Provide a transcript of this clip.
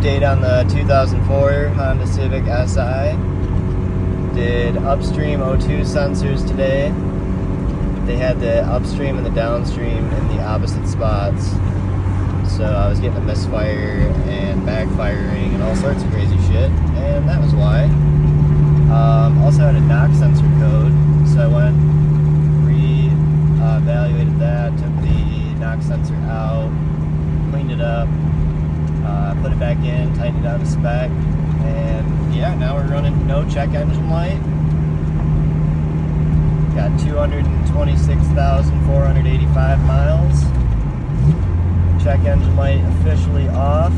update on the 2004 Honda Civic Si. Did upstream O2 sensors today. They had the upstream and the downstream in the opposite spots. So I was getting a misfire and backfiring and all sorts of crazy shit, and that was why. Also had a knock sensor code, so I went, re-evaluated that, took the knock sensor out, cleaned it up, put it back in, tightened it down to spec, and yeah, now we're running no check engine light. Got 226,485 miles. Check engine light officially off.